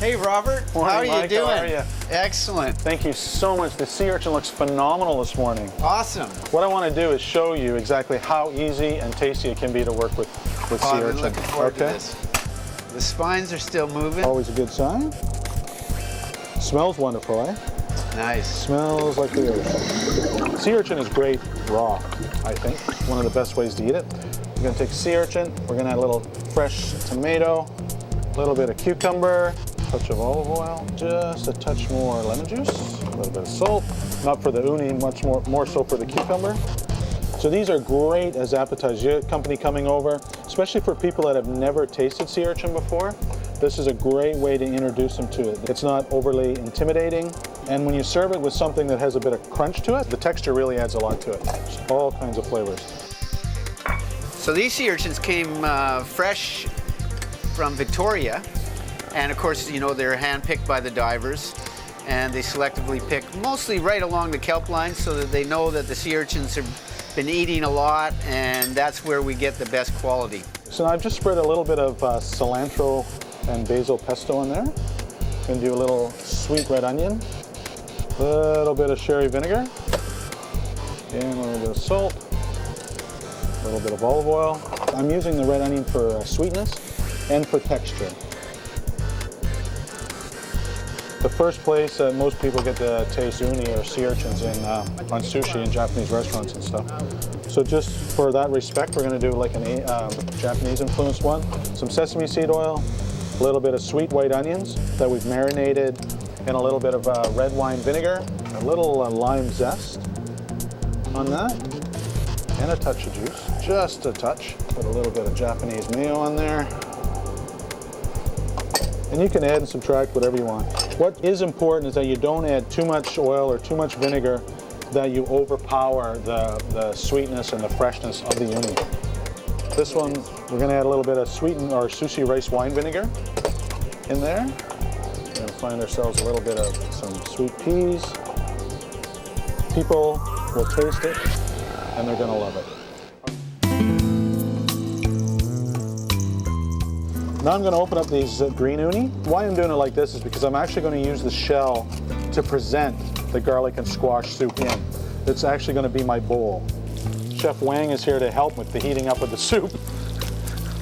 Hey, Robert. Morning, how are you Mike. doing? How are you? Excellent. Thank you so much. The sea urchin looks phenomenal this morning. Awesome. What I want to do is show you exactly how easy and tasty it can be to work with sea I've urchin. been looking forward to this. The spines are still moving. Always a good sign. Smells wonderful, eh? Nice. Smells like the ocean. Sea urchin is great raw, I think. One of the best ways to eat it. We're going to take sea urchin. We're going to add a little fresh tomato, a little bit of cucumber, a touch of olive oil, just a touch more lemon juice, a little bit of salt. Not for the uni, much more so for the cucumber. So these are great as appetizers. You have company coming over, especially for people that have never tasted sea urchin before. This is a great way to introduce them to it. It's not overly intimidating, and when you serve it with something that has a bit of crunch to it, the texture really adds a lot to it. There's all kinds of flavors. So these sea urchins came fresh from Victoria, and of course, you know, they're hand-picked by the divers, and they selectively pick mostly right along the kelp line so that they know that the sea urchins have been eating a lot, and that's where we get the best quality. So now I've just spread a little bit of cilantro and basil pesto in there. Gonna do a little sweet red onion, a little bit of sherry vinegar, and a little bit of salt, a little bit of olive oil. I'm using the red onion for sweetness and for texture. The first place that most people get to taste uni or sea urchins on sushi in Japanese restaurants and stuff. So just for that respect, we're going to do like a Japanese influenced one. Some sesame seed oil, a little bit of sweet white onions that we've marinated in a little bit of red wine vinegar, a little lime zest on that, and a touch of juice, just a touch. Put a little bit of Japanese mayo on there. And you can add and subtract whatever you want. What is important is that you don't add too much oil or too much vinegar that you overpower the sweetness and the freshness of the uni. This one, we're going to add a little bit of sweetened or sushi rice wine vinegar in there. We're going to find ourselves a little bit of some sweet peas. People will taste it and they're going to love it. Now I'm going to open up these green uni. Why I'm doing it like this is because I'm actually going to use the shell to present the garlic and squash soup in. It's actually going to be my bowl. Chef Wang is here to help with the heating up of the soup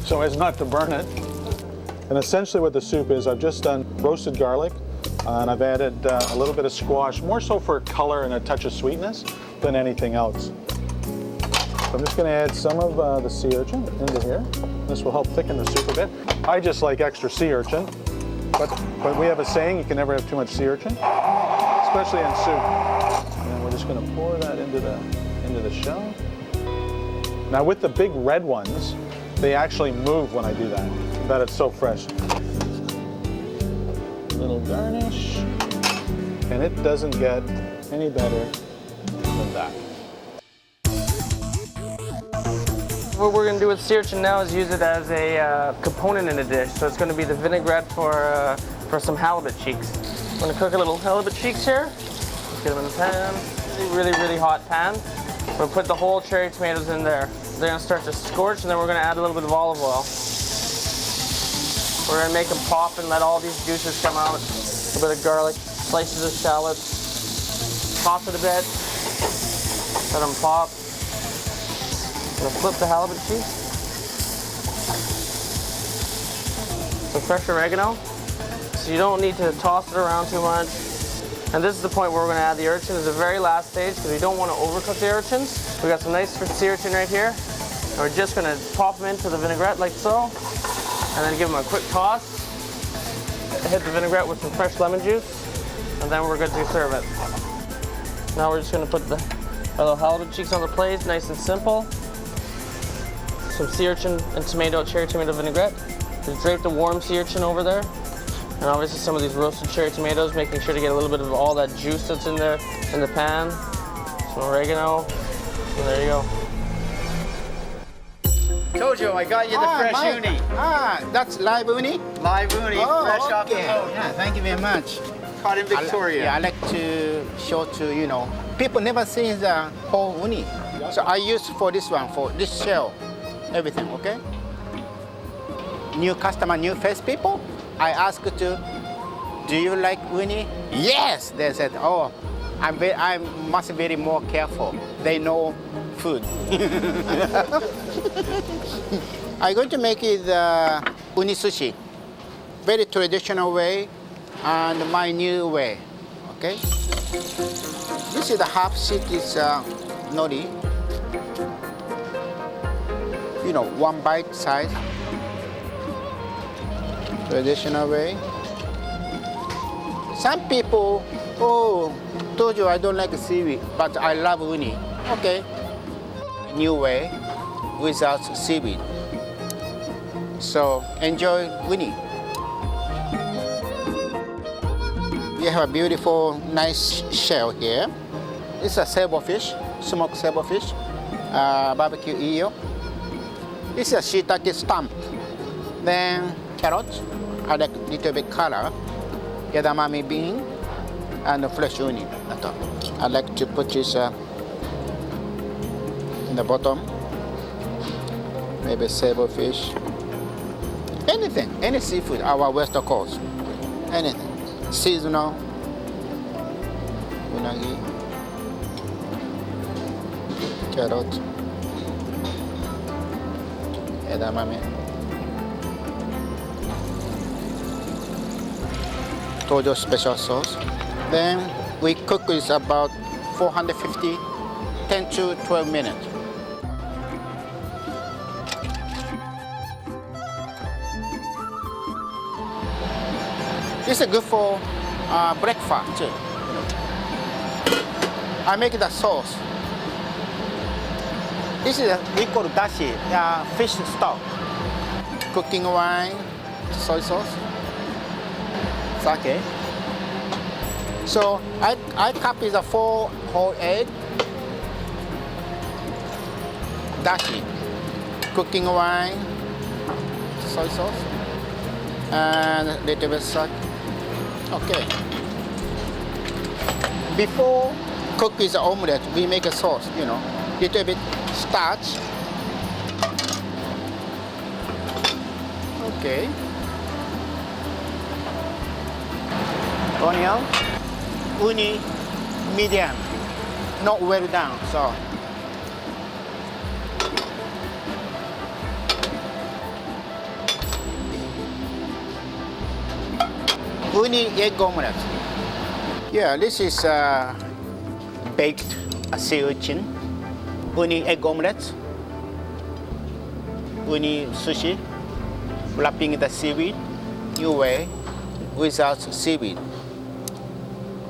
so as not to burn it. And essentially what the soup is, I've just done roasted garlic and I've added a little bit of squash, more so for color and a touch of sweetness than anything else. So I'm just going to add some of the sea urchin into here. This will help thicken the soup a bit. I just like extra sea urchin, but we have a saying, you can never have too much sea urchin, especially in soup. And we're just going to pour that into the shell. Now with the big red ones, they actually move when I do that. That it's so fresh. Little garnish, and it doesn't get any better than that. What we're going to do with sea urchin now is use it as a component in a dish. So it's going to be the vinaigrette for some halibut cheeks. I'm going to cook a little halibut cheeks here. Let's get them in the pan. Really, really hot pan. We'll put the whole cherry tomatoes in there. They're going to start to scorch, and then we're going to add a little bit of olive oil. We're going to make them pop and let all these juices come out. A bit of garlic, slices of shallots. Toss it a bit. Let them pop. I'm going to flip the halibut cheeks. Some fresh oregano. So you don't need to toss it around too much. And this is the point where we're going to add the urchin. This is the very last stage because we don't want to overcook the urchins. We got some nice sea urchin right here. And we're just going to pop them into the vinaigrette like so. And then give them a quick toss. Hit the vinaigrette with some fresh lemon juice. And then we're good to serve it. Now we're just going to put our little halibut cheeks on the plate, nice and simple. Some sea urchin and cherry tomato vinaigrette. Just drape the warm sea urchin over there. And obviously some of these roasted cherry tomatoes, making sure to get a little bit of all that juice that's in there in the pan. Some oregano, and there you go. Tojo, I got you the fresh uni. That's live uni? Live uni, fresh off the boat. Yeah, thank you very much. Caught in Victoria. I like to show to, people never see the whole uni. So I use for this one, for this shell, everything, okay? New customer, new face people, I ask to do you like uni? Yes, they said. Oh, I must be very more careful. They know food. I'm going to make it uni sushi, very traditional way, and my new way. Okay. This is the half sheet is nori. You know, one bite size. Traditional way. Some people, oh, told you I don't like seaweed, but I love uni. Okay. New way without seaweed. So enjoy uni. We have a beautiful, nice shell here. It's a sailbofish, smoked sailbofish, barbecue eel. This is a shiitake stump. Then carrot, I like a little bit color. Edamame bean, and fresh onion at top. I like to put this in the bottom. Maybe sailbofish. Anything, any seafood, our West Coast. Anything. Seasonal. Unagi. Carrot. Edamame. Tojo special sauce. Then we cook this about 450, 10 to 12 minutes. This is good for breakfast too. I make the sauce. This is we call dashi, fish stock. Cooking wine, soy sauce, sake. So I cup is a 4 whole egg, dashi, cooking wine, soy sauce, and a little bit salt. Okay. Before cook this omelette, we make a sauce, you know, little bit starch. Okay. Onion, uni, medium, not well done, so. Uni egg omelette. Yeah, this is baked sea urchin. Uni egg omelette. Uni sushi. Wrapping the seaweed. New way without seaweed.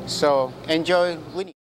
So enjoy uni.